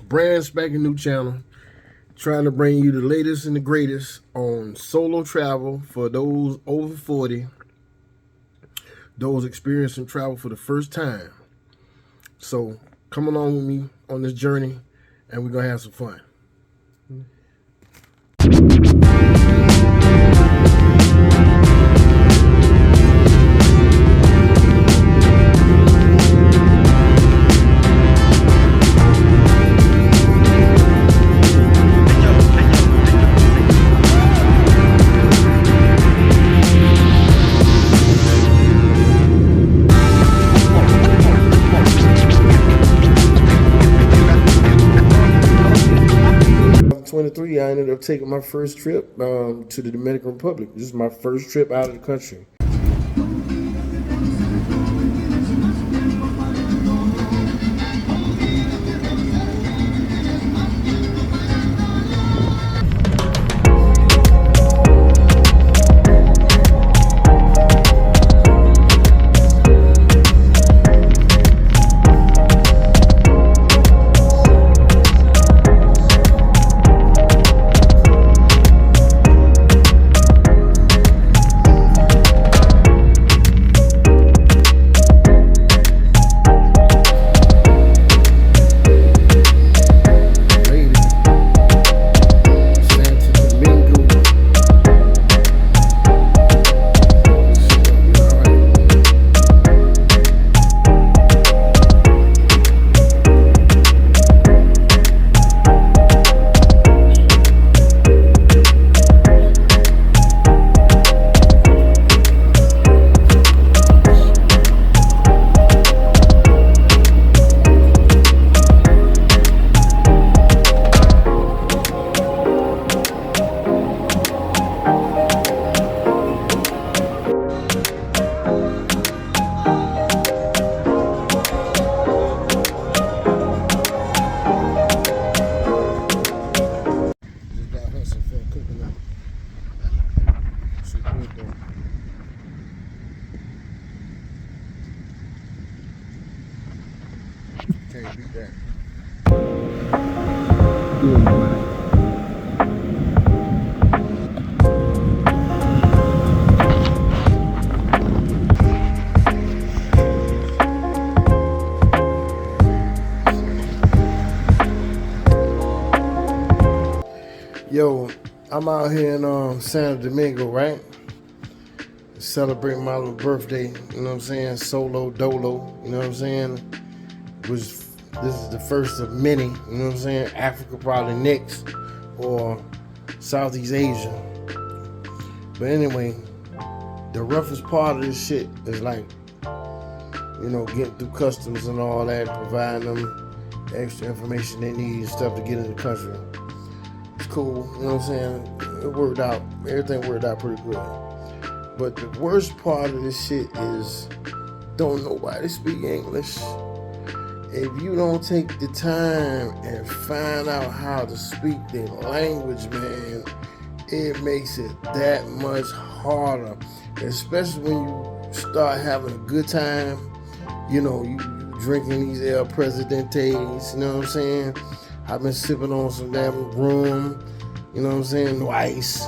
Brand spanking new channel, trying to bring you the latest and the greatest on solo travel for those over 40, those experiencing travel for the first time. So come along with me on this journey, and we're gonna have some fun. '23, I ended up taking my first trip to the Dominican Republic. This is my first trip out of the country. Can't beat that. Yo, I'm out here in Santo Domingo, right? Celebrating my little birthday, you know what I'm saying? Solo dolo, you know what I'm saying? This is the first of many, you know what I'm saying? Africa probably next, or Southeast Asia. But anyway, the roughest part of this shit is like, getting through customs and all that, providing them extra information they need and stuff to get in the country. It's cool, you know what I'm saying? It worked out, everything worked out pretty good. But the worst part of this shit is don't nobody speak English. If you don't take the time and find out how to speak their language, man, it makes it that much harder. Especially when you start having a good time, you drinking these El Presidentes, you know what I'm saying? I've been sipping on some damn rum, you know what I'm saying? No ice.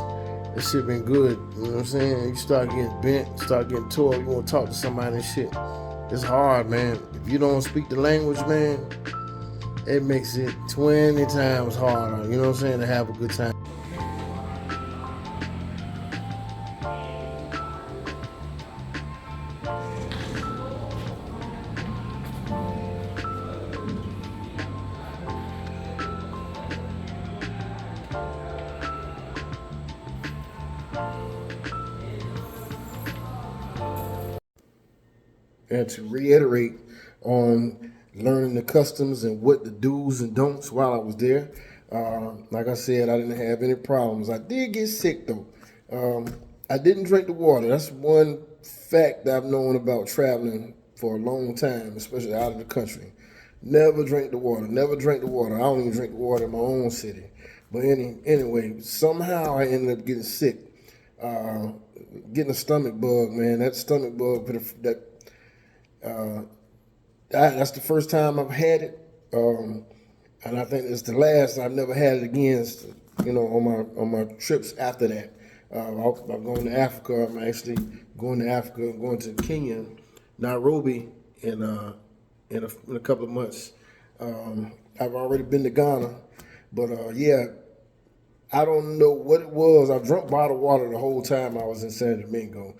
This shit been good, you know what I'm saying? You start getting bent, start getting tore, you want to talk to somebody and shit. It's hard, man. If you don't speak the language, man, it makes it 20 times harder, you know what I'm saying, to have a good time. And to reiterate on learning the customs and what the do's and don'ts while I was there. Like I said, I didn't have any problems. I did get sick though. I didn't drink the water. That's one fact that I've known about traveling for a long time, especially out of the country. Never drink the water. Never drink the water. I don't even drink the water in my own city. But anyway, somehow I ended up getting sick. Getting a stomach bug, man. That stomach bug, that's the first time I've had it. and I think it's the last. I've never had it again. You know, on my trips after that. I'm going to Africa. I'm actually going to Africa. I'm going to Kenya, Nairobi, in a couple of months. I've already been to Ghana, but yeah, I don't know what it was. I drank bottled water the whole time I was in San Domingo.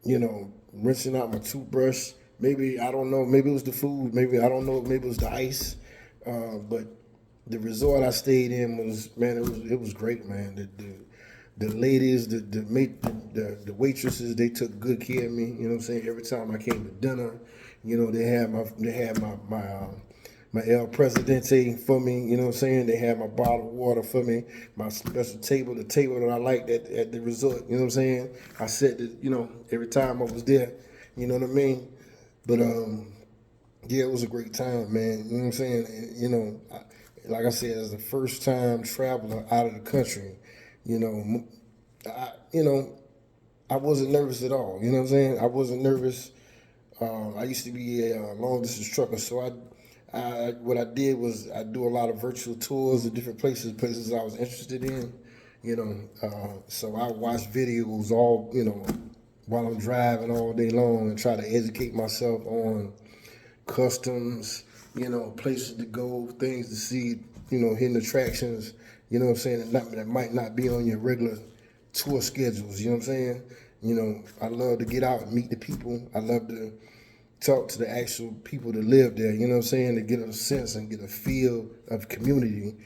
You know, rinsing out my toothbrush. Maybe, I don't know, maybe it was the food. Maybe, I don't know, maybe it was the ice. But the resort I stayed in was, man, it was great, man. The ladies, the waitresses, they took good care of me. You know what I'm saying? Every time I came to dinner, you know, they had my El Presidente for me. You know what I'm saying? They had my bottled water for me, my special table, the table that I liked at the resort. You know what I'm saying? I said that, you know, every time I was there. You know what I mean? But yeah, it was a great time, man. You know what I'm saying? You know, like I said, as the first time traveler out of the country, you know, I wasn't nervous at all. You know what I'm saying? I wasn't nervous. I used to be a long distance trucker, so what I did was I do a lot of virtual tours of different places I was interested in. You know, so I watch videos all, you know, while I'm driving all day long and try to educate myself on customs, you know, places to go, things to see, you know, hidden attractions, you know what I'm saying, that might not be on your regular tour schedules, you know what I'm saying? You know, I love to get out and meet the people. I love to talk to the actual people that live there, you know what I'm saying, to get a sense and get a feel of community,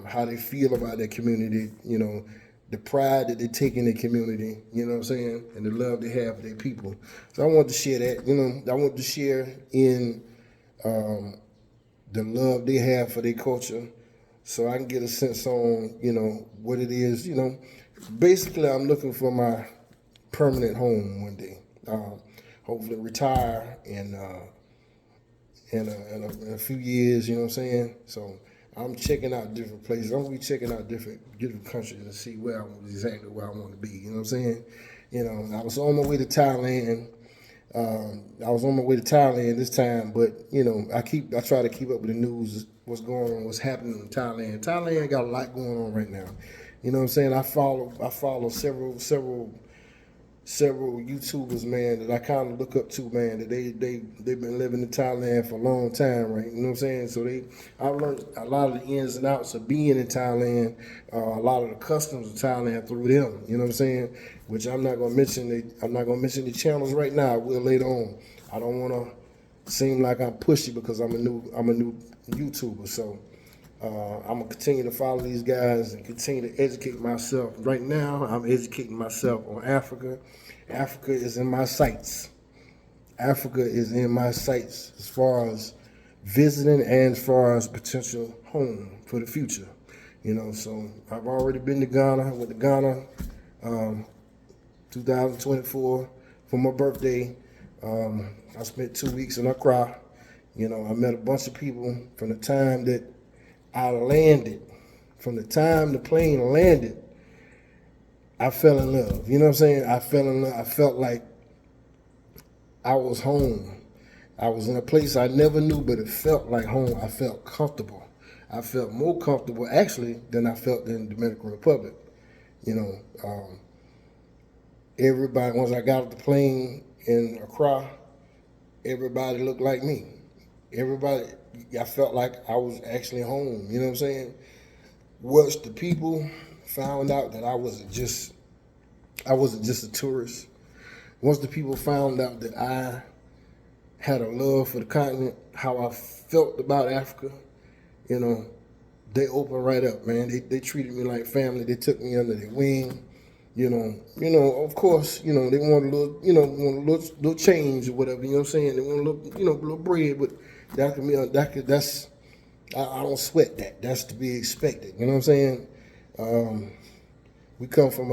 how they feel about their community, you know, the pride that they take in their community, you know what I'm saying, and the love they have for their people. So I want to share that, you know, I want to share in the love they have for their culture, so I can get a sense on, you know, what it is, you know. Basically, I'm looking for my permanent home one day. Hopefully retire in a few years, you know what I'm saying? So I'm checking out different places. I'm gonna be checking out different countries and see exactly where I want to be. You know what I'm saying? You know, I was on my way to Thailand. This time, but you know, I try to keep up with the news, what's going on, what's happening in Thailand. Thailand got a lot going on right now. You know what I'm saying? I follow several YouTubers, man, that I kind of look up to, man, that they've been living in Thailand for a long time, right? You know what I'm saying? So I've learned a lot of the ins and outs of being in Thailand, a lot of the customs of Thailand through them. You know what I'm saying? Which I'm not gonna mention the channels right now. I will later on. I don't want to seem like I'm pushy because I'm a new YouTuber. So I'm gonna continue to follow these guys and continue to educate myself. Right now, I'm educating myself on Africa. Africa is in my sights. Africa is in my sights as far as visiting and as far as potential home for the future. You know, so I've already been to Ghana. I went to Ghana 2024 for my birthday. I spent 2 weeks in Accra. You know, I met a bunch of people from the time that I landed. From the time the plane landed, I fell in love. You know what I'm saying? I fell in love. I felt like I was home. I was in a place I never knew, but it felt like home. I felt comfortable. I felt more comfortable, actually, than I felt in the Dominican Republic. You know, everybody, once I got off the plane in Accra, everybody looked like me. Everybody, I felt like I was actually home. You know what I'm saying? Once the people found out that I wasn't just a tourist, once the people found out that I had a love for the continent, how I felt about Africa, you know, they opened right up, man. They treated me like family. They took me under their wing. You know, of course, you know, they want a little, little change or whatever, you know what I'm saying? They want a little bread, but that's, I don't sweat that. That's to be expected. You know what I'm saying? We come from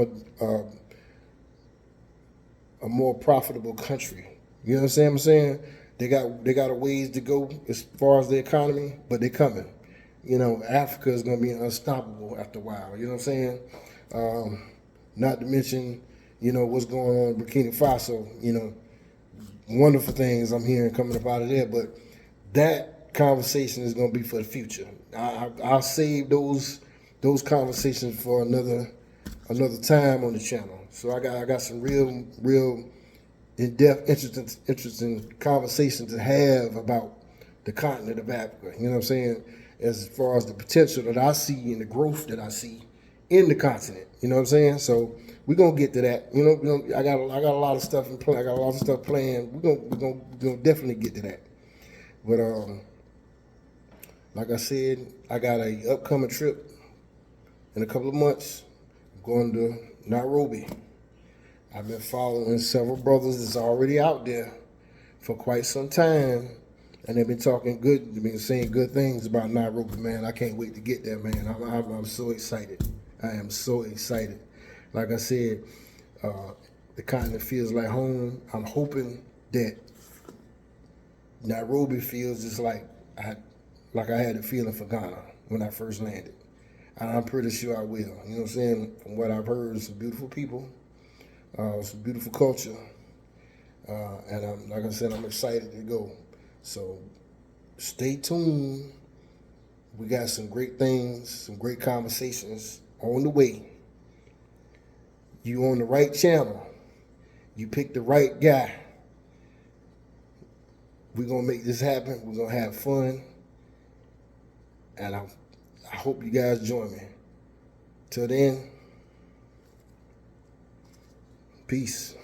a more profitable country. You know what I'm saying? They got a ways to go as far as the economy, but they're coming. You know, Africa is gonna be unstoppable after a while. You know what I'm saying? Not to mention, you know, what's going on in Burkina Faso. You know, wonderful things I'm hearing coming up out of there, but that conversation is gonna be for the future. I'll save those conversations for another time on the channel. So I got some real in depth, interesting conversation to have about the continent of Africa. You know what I'm saying? As far as the potential that I see and the growth that I see in the continent. You know what I'm saying? So we're gonna get to that. You know, I got a lot of stuff in play. I got a lot of stuff planned. We're gonna definitely get to that. But like I said, I got a upcoming trip in a couple of months. I'm going to Nairobi. I've been following several brothers that's already out there for quite some time, and they've been talking good, they've been saying good things about Nairobi, man. I can't wait to get there, man. I'm so excited. I am so excited. Like I said, the continent feels like home. I'm hoping that Nairobi feels just like I had a feeling for Ghana when I first landed. And I'm pretty sure I will. You know what I'm saying? From what I've heard, some beautiful people, some beautiful culture. And like I said, I'm excited to go. So stay tuned. We got some great things, some great conversations on the way. You on the right channel. You picked the right guy. We're going to make this happen. We're going to have fun. And I hope you guys join me. Till then, peace.